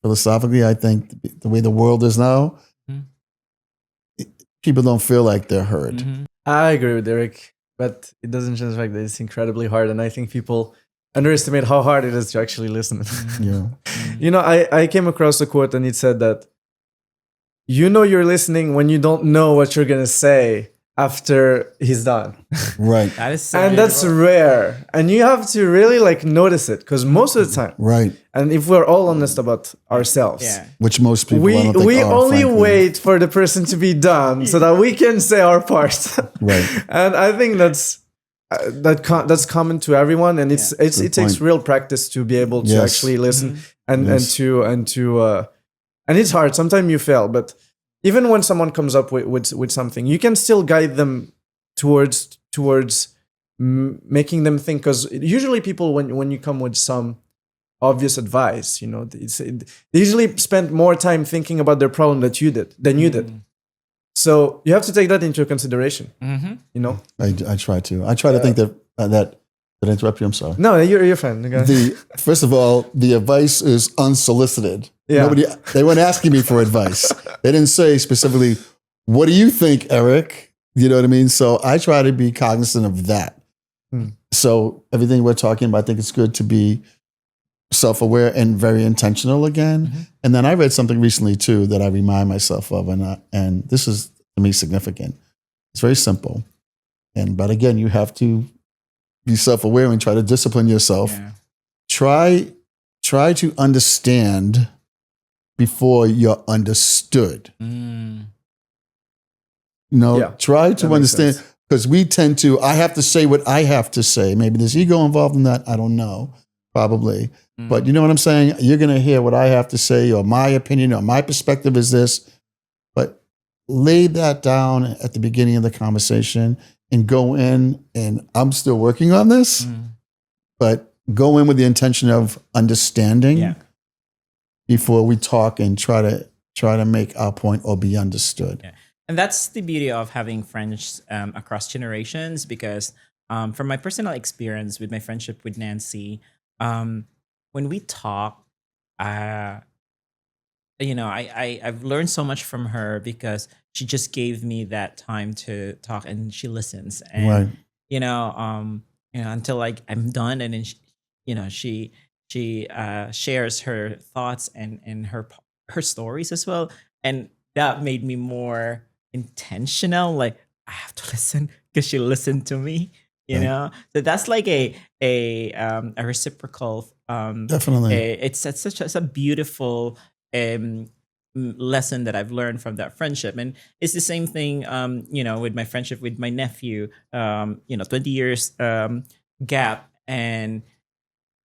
philosophically, I think the way the world is now, people don't feel like they're heard. Mm-hmm. I agree with Eric, but it doesn't change the fact that it's incredibly hard, and I think people underestimate how hard it is to actually listen. Yeah. You know, I came across a quote, and it said that you're listening when you don't know what you're gonna say after he's done. Right. That is so And that's beautiful. rare, and you have to really like notice it, because most of the time, Right. and if we're all honest about ourselves, Yeah. Which most people I we don't think are, only frankly. wait for the person to be done so that we can say our part. Right. And I think that's common to everyone, and it Good takes point. real practice to be able to Yes. actually listen and Yes. and it's hard. Sometimes you fail, but even when someone comes up with something, you can still guide them towards making them think, because usually people, when you come with some obvious advice, they usually spend more time thinking about their problem than you did. So you have to take that into consideration. Mm-hmm. I try to. I try to think that did I interrupt you? I'm sorry. No, you're fine. Okay. First of all, the advice is unsolicited. Yeah. They weren't asking me for advice. They didn't say specifically, "What do you think, Eric?" You know what I mean? So I try to be cognizant of that. So everything we're talking about, I think it's good to be self-aware and very intentional again. Mm-hmm. And then I read something recently too that I remind myself of, and this is to me significant. It's very simple, but again, you have to be self-aware and try to discipline yourself. Yeah. Try to understand before you're understood. Mm. Try to that makes understand, sense. because we tend to, I have to say what I have to say. Maybe there's ego involved in that. I don't know, probably. But you know what I'm saying? You're going to hear what I have to say, or my opinion, or my perspective is this. But lay that down at the beginning of the conversation and go in, and I'm still working on this, but go in with the intention of understanding before we talk and try to make our point or be understood. Yeah. And that's the beauty of having friends across generations, because from my personal experience with my friendship with Nancy, when we talk, I've learned so much from her, because she just gave me that time to talk, and she listens. And Right. until like I'm done, and then she shares her thoughts and her stories as well, and that made me more intentional. Like I have to listen because she listened to me. Right. So that's like a reciprocal. Definitely. It's such a beautiful lesson that I've learned from that friendship, and it's the same thing. With my friendship with my nephew. 20 years gap, and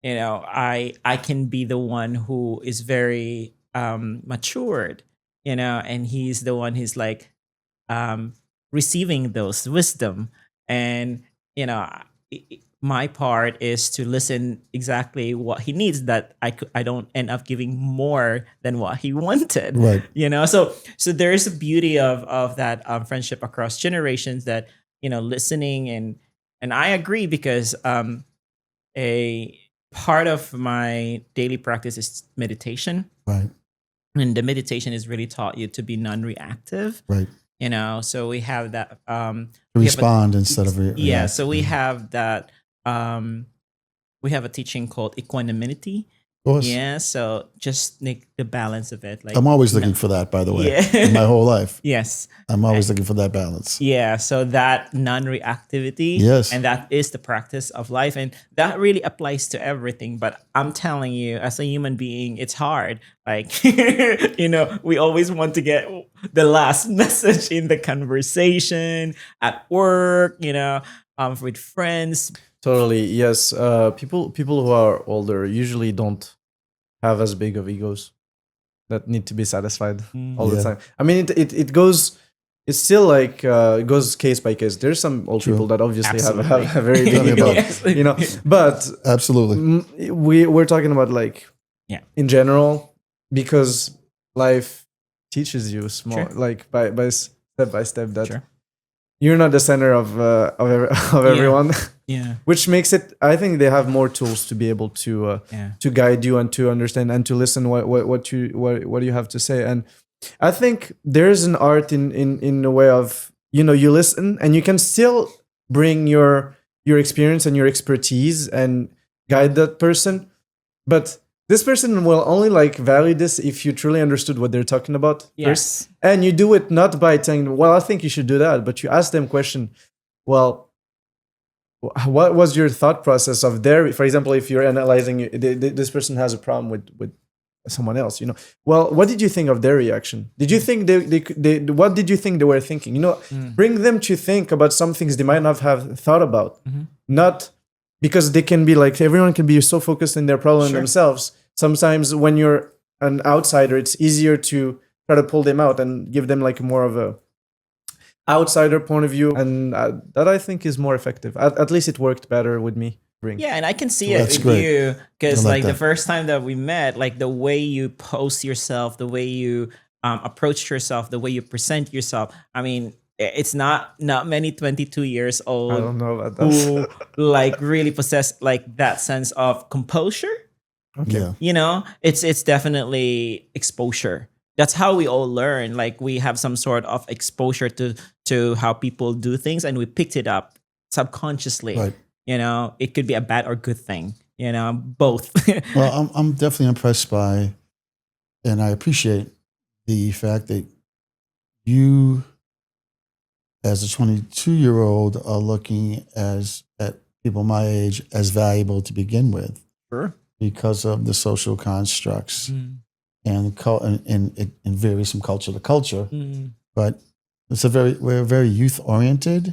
I can be the one who is very matured, and he's the one who's like receiving those wisdom, and my part is to listen exactly what he needs, that I don't end up giving more than what he wanted. Right. So there is a beauty of that friendship across generations, that listening, and I agree, because a part of my daily practice is meditation, Right. and the meditation is really taught you to be non-reactive. Right. So we have that To respond instead of yeah, so we have that we have a teaching called equanimity. Of course. Yeah, so just make the balance of it. Like I'm always looking for that, by the way. Yeah. In my whole life. Yes. I'm always looking for that balance. Yeah, so that non-reactivity, Yes. and that is the practice of life, and that really applies to everything. But I'm telling you, as a human being, it's hard. Like we always want to get the last message in the conversation at work, with friends. Totally, yes. People who are older usually don't have as big of egos that need to be satisfied all the Yeah. time. I mean, it goes. It's still like it goes case by case. There's some old True. people that obviously Absolutely. have a very Tell me big ego, about it. But Absolutely. we're talking about like Yeah. in general, because life teaches you small Sure. like by step by step that Sure. you're not the center of everyone. Yeah. Which makes it, I think they have more tools to be able to Yeah. to guide you and to understand and to listen what you have to say. And I think there's an art in the way of you listen and you can still bring your experience and your expertise and guide that person, but this person will only like value this if you truly understood what they're talking about first. Yes. And you do it not by saying, well, I think you should do that, but you ask them question, well, what was your thought process of for example, if you're analyzing this person has a problem with someone else, well, what did you think of their reaction? Did you think they what did you think they were thinking? Bring them to think about some things they might not have thought about. Not because they can be like, everyone can be so focused in their problem Sure. themselves. Sometimes when you're an outsider, it's easier to try to pull them out and give them like more of a outsider point of view, and that I think is more effective. At least it worked better with me. Yeah, and I can see That's it with great. you, because I like like the that. first time that we met, like the way you post yourself, the way you approach yourself, the way you present yourself. I mean, it's not many 22 years I old don't know about that. who like really possess like that sense of composure. Okay. Yeah. It's definitely exposure. That's how we all learn. Like we have some sort of exposure to how people do things, and we picked it up subconsciously. Right. It could be a bad or good thing. Both. Well, I'm definitely impressed by, and I appreciate the fact that you, as a 22-year-old, are looking at people my age as valuable to begin with Sure. because of the social constructs, Mm. and it varies from culture to culture. Mm. But we're very youth oriented,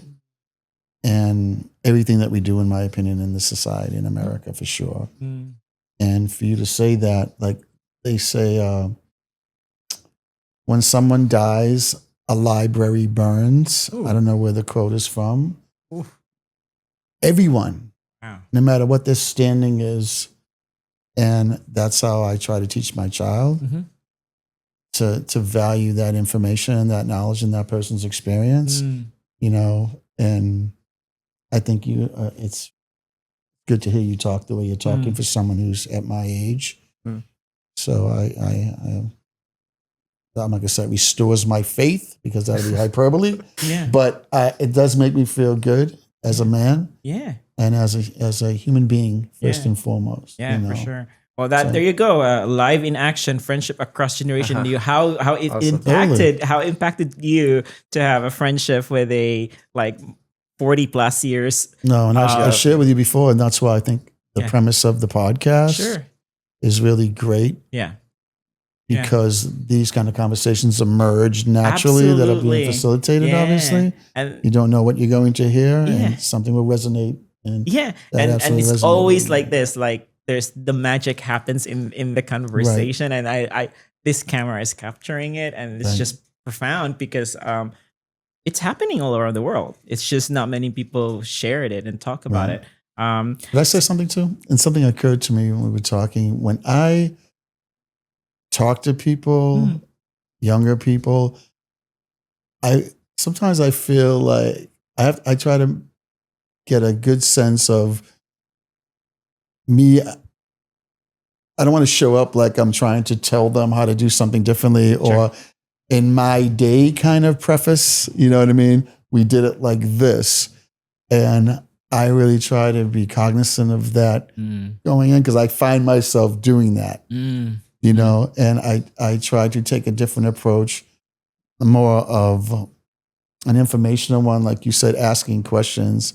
and everything that we do, in my opinion, in the society in America, for sure. Mm. And for you to say that, like they say, when someone dies, a library burns. Ooh. I don't know where the quote is from. Ooh. Everyone, Wow. no matter what their standing is, and that's how I try to teach my child Mhm. to value that information and that knowledge and that person's experience. Mm. And I think it's good to hear you talk the way you're talking for someone who's at my age. Mm. So I'm not going to say restores my faith, because that would be hyperbole, Yeah. but it does make me feel good as a man. Yeah. and as a human being first Yeah. and foremost. Yeah, you know? for sure. Well, there you go. Live in action, friendship across generation. How it Awesome. impacted you to have a friendship with a like 40 plus years. No, and I shared with you before, and that's why I think the Yeah. premise of the podcast Sure. is really great Yeah. Yeah. because these kind of conversations emerge naturally that are Absolutely. being facilitated, Yeah. obviously. And You don't know what you're going to hear, Yeah. and something will resonate. And yeah, That and absolutely it's resonated always with me. like this. Like there's the magic happens in the conversation, and I this camera is capturing it, and it's Right. just profound because it's happening all around the world. It's just not many people share it and talk about Right. it. Did I say something too? And something occurred to me when we were talking. When I talk to people, younger people, sometimes I feel like I try to get a good sense of me. I don't want to show up like I'm trying to tell them how to do something differently or in my day kind of preface. You know what I mean? We did it like this. And I really try to be cognizant of that going in because I find myself doing that, you know, and I try to take a different approach, more of an informational one, like you said, asking questions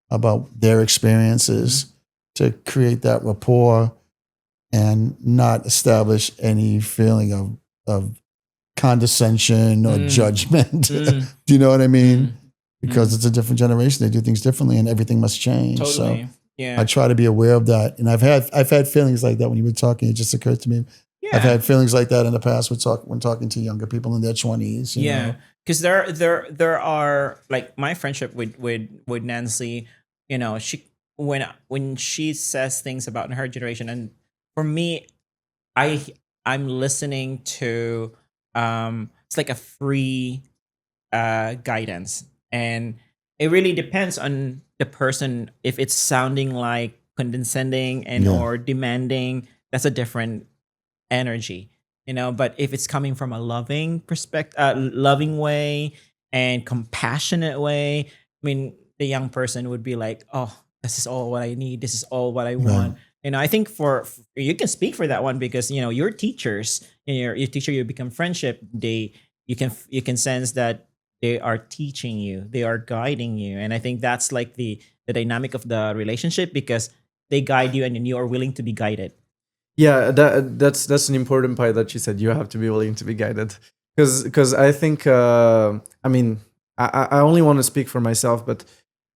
about their experiences to create that rapport and not establish any feeling of condescension or judgment. Do you know what I mean? Because it's a different generation. They do things differently and everything must change. Totally. So Yeah. I try to be aware of that. And I've had feelings like that when you were talking. It just occurred to me. Yeah. I've had feelings like that in the past when talking to younger people in their 20s. You know? Because there are like my friendship with Nancy, you know, when she says things about her generation, and for me, I'm listening to it's like a free guidance, and it really depends on the person. If it's sounding like condescending and or demanding, that's a different energy, you know. But if it's coming from a loving perspective, loving way and compassionate way, I mean, the young person would be like, oh, this is all what I need, this is all what I want. And I think for you can speak for that one because you know your teachers, your teacher, you become friendship, you can sense that they are teaching you, they are guiding you. And I think that's like the dynamic of the relationship because they guide you and then you are willing to be guided. Yeah, that's an important part that you said. You have to be willing to be guided, because I think I mean I only want to speak for myself, but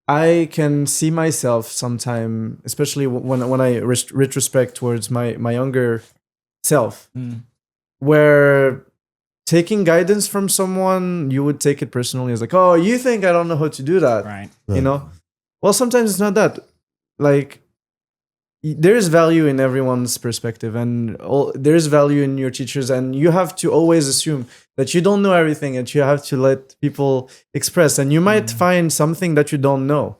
I can see myself sometime, especially when I retrospect towards my younger self, where taking guidance from someone, you would take it personally as like, oh, you think I don't know how to do that, Right. you know? Well, sometimes it's not that. Like, there is value in everyone's perspective, and there is value in your teachers, and you have to always assume that you don't know everything, and you have to let people express, and you might find something that you don't know.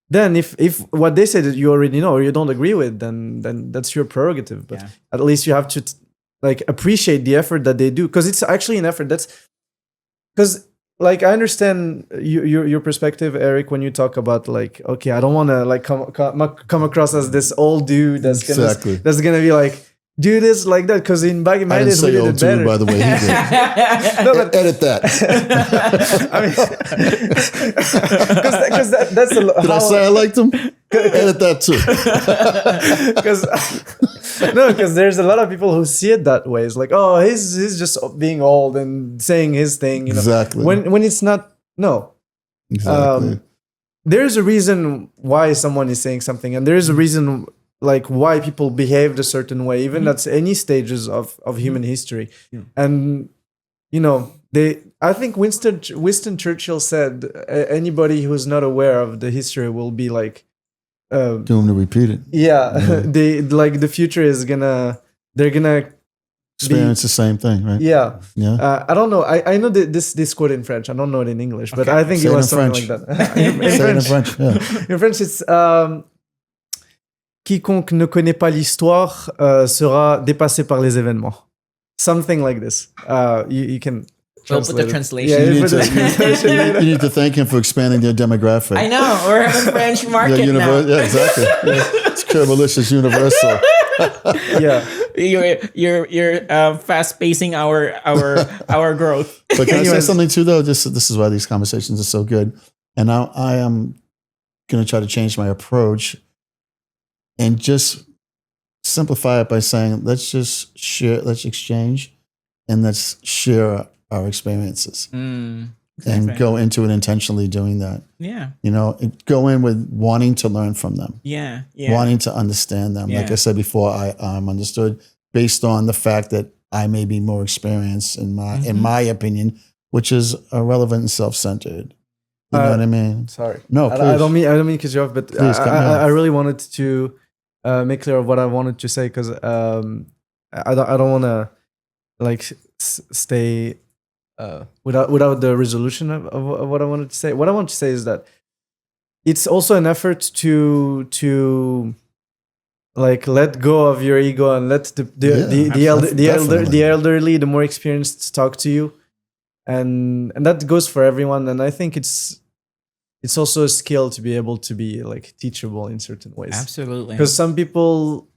Then if what they say that you already know or you don't agree with, then that's your prerogative. But at least you have to like appreciate the effort that they do, because it's actually an effort. That's because like I understand your perspective, Eric, when you talk about like, okay, I don't want to like come across as this old dude that's gonna be like, do this like that, because in back in my days we did it better. By the way, he did. No, but Edit that. I mean, because that's Did I say I liked him? Edit that too. Because there's a lot of people who see it that way. It's like, oh, he's just being old and saying his thing. You know? Exactly. When it's not. No. Exactly. There's a reason why someone is saying something, and there's a reason like why people behaved a certain way, even at any stages of human history. And you know, I think Winston Churchill said, anybody who's not aware of the history will be like doomed to repeat it. Yeah. The future is they're gonna experience the same thing, right? Yeah. I don't know. I know this quote in French. I don't know it in English, but I think it was something like that. In French, in French, it's quiconque ne connaît pas l'histoire sera dépassé par les événements. Something like this. You can We'll put the translate it. translation. Yeah, You put the translation later. you need to thank him for expanding their demographic. I know we're having French market now. Yeah, exactly. Yeah. It's Kirbylicious Universal. Yeah. You're fast pacing our growth. But can I say Anyways. something too, though? This is why these conversations are so good. And I am going to try to change my approach and just simplify it by saying, let's just share, let's exchange, and let's share our experiences and go into it intentionally doing that. Yeah. You know, go in with wanting to learn from them, Yeah. Yeah. wanting to understand them. Like Yeah. I said before, I'm understood based on the fact that I may be more experienced in my opinion, which is irrelevant and self-centered. You know what I mean? Sorry. No, I don't mean to cut you off, but Please, cut me off. I really wanted to make clear what I wanted to say because I don't want to like stay without the resolution of what I wanted to say. What I want to say is that it's also an effort to like let go of your ego and let the elderly, the more experienced, talk to you, and that goes for everyone. And I think it's also a skill to be able to be like teachable in certain ways. Absolutely. Because some people,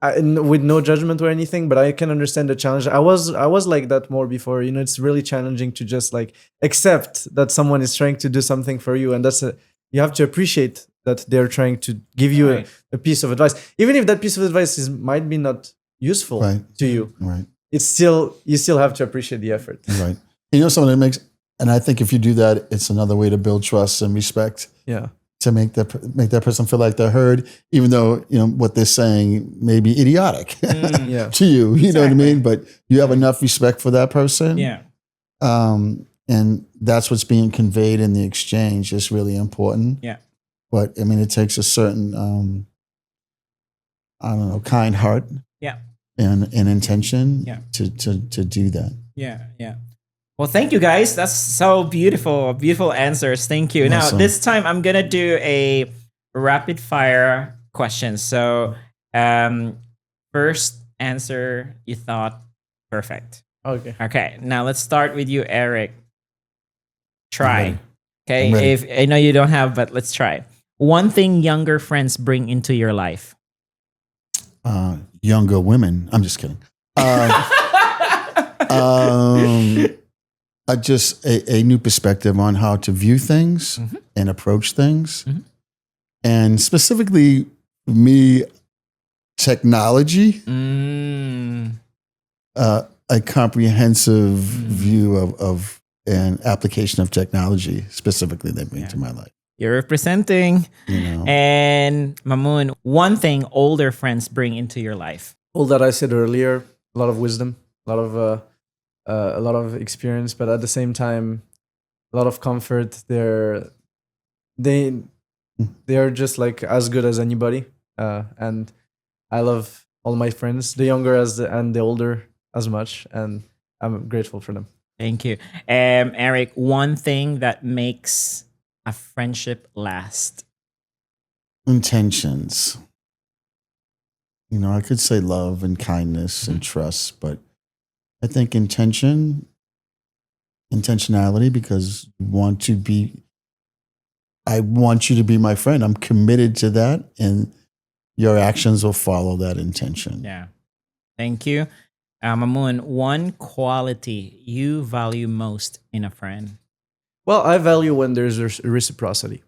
with no judgment or anything, but I can understand the challenge. I was like that more before. You know, it's really challenging to just like accept that someone is trying to do something for you, and you have to appreciate that they're trying to give you a piece of advice, even if that piece of advice might be not useful to you. Right. You still have to appreciate the effort. Right. You know, something that makes, and I think if you do that, it's another way to build trust and respect. Yeah. To make that person feel like they're heard, even though you know what they're saying may be idiotic Yeah. to you. You know what I mean? But you have enough respect for that person. Yeah. And that's what's being conveyed in the exchange is really important. Yeah. But I mean, it takes a certain, I don't know, kind heart. Yeah. And intention. Yeah. To do that. Yeah. Yeah. Well, thank you guys. That's so beautiful. Beautiful answers. Thank you. Awesome. Now, this time I'm going to do a rapid fire question. So, first answer you thought perfect. Okay. Okay. Now let's start with you, Eric. Try. I'm ready. If I know you don't have, but let's try. One thing younger friends bring into your life. Younger women. I'm just kidding. Just a new perspective on how to view things and approach things. And specifically, for me, technology, a comprehensive view of an application of technology specifically that bring to my life. You're representing. You know, And Mammoon, one thing older friends bring into your life. All that I said earlier, a lot of wisdom, a lot of experience, but at the same time, a lot of comfort. They are just like as good as anybody, and I love all my friends, the younger and the older as much, and I'm grateful for them. Thank you. Eric, one thing that makes a friendship last. intentions. You know, I could say love and kindness and trust, but I think intentionality, because I want you to be my friend. I'm committed to that, and your actions will follow that intention. Yeah. Thank you. Mammoon, one quality you value most in a friend. Well, I value when there's reciprocity.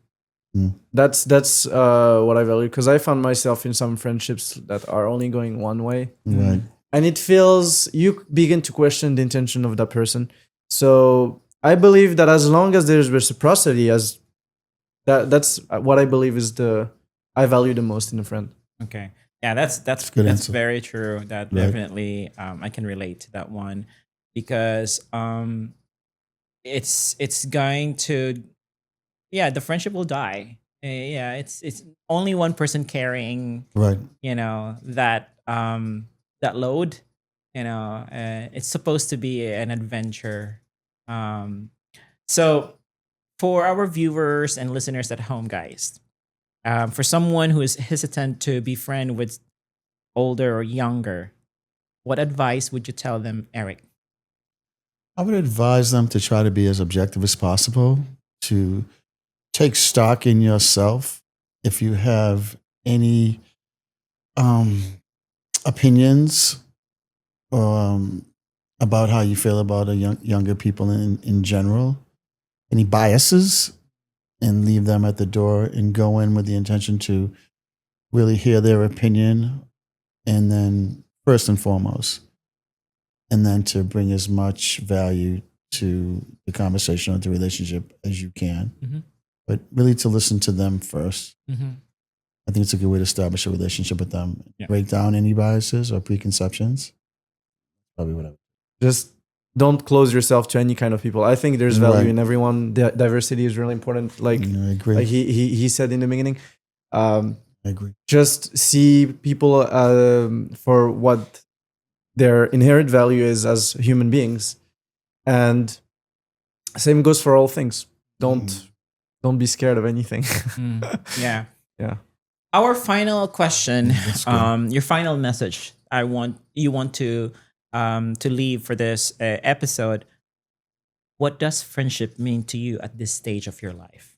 That's what I value, because I found myself in some friendships that are only going one way, Right. and it feels you begin to question the intention of that person. So I believe that as long as there's reciprocity, that's what I believe is I value the most in a friend. Okay. Yeah, that's Good answer. very true. That Right. definitely I can relate to that one, because it's going to, yeah, the friendship will die. Yeah, it's only one person carrying, Right. that that load. It's supposed to be an adventure. So for our viewers and listeners at home, guys, for someone who is hesitant to befriend with older or younger, what advice would you tell them, Eric? I would advise them to try to be as objective as possible, to take stock in yourself. If you have any opinions about how you feel about younger people in general, any biases, and leave them at the door and go in with the intention to really hear their opinion, and then first and foremost, and then to bring as much value to the conversation or the relationship as you can. Mm-hmm. But really to listen to them first. Mm-hmm. I think it's a good way to establish a relationship with them. Yeah. Break down any biases or preconceptions. Probably what I would. Just don't close yourself to any kind of people. I think there's value Right. in everyone. Diversity is really important. Like, I agree. like he said in the beginning. I agree. Just see people for what their inherent value is as human beings, and same goes for all things. Don't be scared of anything. Yeah. Yeah. Our final question, That's good. your final message. You want to leave for this episode. What does friendship mean to you at this stage of your life?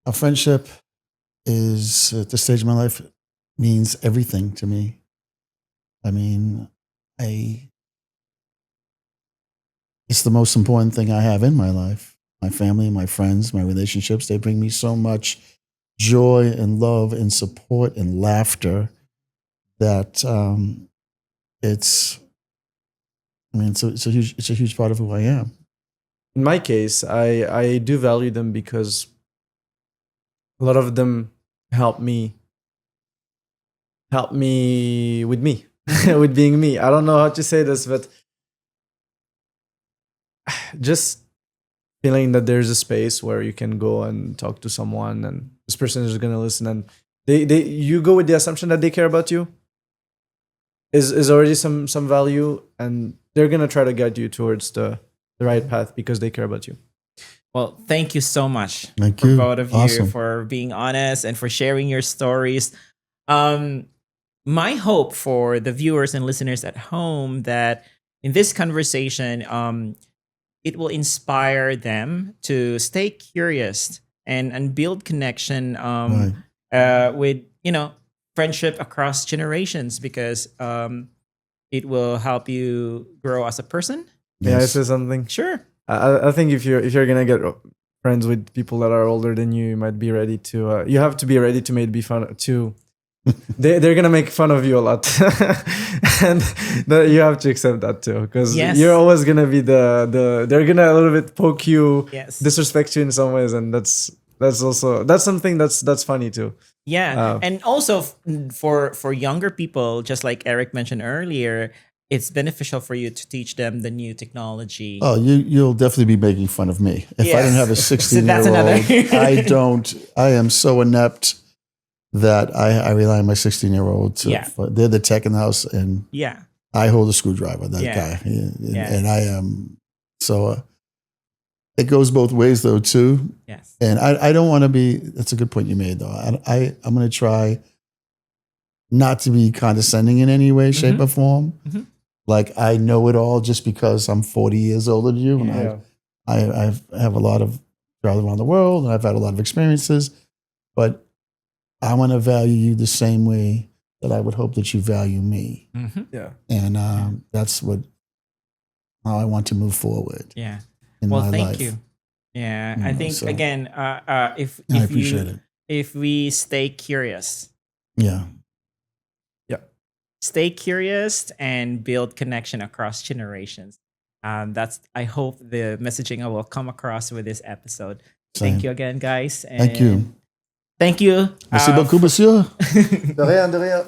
A friendship is, at this stage of my life, means everything to me. I mean, it's the most important thing I have in my life. My family, my friends, my relationships, they bring me so much joy and love and support and laughter that it's a huge part of who I am. In my case, I do value them because a lot of them help me with me, with being me. I don't know how to say this, but just feeling that there's a space where you can go and talk to someone, and this person is going to listen, and you go with the assumption that they care about you is already some value, and they're going to try to guide you towards the right path because they care about you. Well, thank you so much Thank for you. both of you Awesome. for being honest and for sharing your stories. My hope for the viewers and listeners at home that in this conversation, it will inspire them to stay curious and build connection with friendship across generations, because it will help you grow as a person. May I Yes. say something? Sure. I think if you're gonna get friends with people that are older than you, you might be ready to. You have to be ready to maybe fun to. They're gonna make fun of you a lot, and you have to accept that too, because Yes. you're always gonna be the. They're gonna a little bit poke you, Yes. disrespect you in some ways, and that's something that's funny too. Yeah, and also for younger people, just like Eric mentioned earlier, it's beneficial for you to teach them the new technology. Oh, you'll definitely be making fun of me. If I didn't have a So 16-year-old, that's another. I am so inept that I rely on my 16-year-old. Yeah. They're the tech in the house, and Yeah, I hold a screwdriver, that Yeah. guy. Yeah. And I am, so it goes both ways though too. yes, And I don't want to be, that's a good point you made though. I'm going to try not to be condescending in any way, shape, or form. Mhm. Like I know it all just because I'm 40 years older than you. And Yeah. I have a lot of travel around the world, and I've had a lot of experiences, but I want to value you the same way that I would hope that you value me. Yeah. And that's how I want to move forward yeah. in Well, my thank life. you. Yeah, You I know, think so- again, if I appreciate it. if we stay curious, Yeah. and build connection across generations. That's, I hope the messaging I will come across with this episode. Same. Thank you again, guys. Thank you. Thank you. Merci beaucoup, monsieur. De rien, de rien.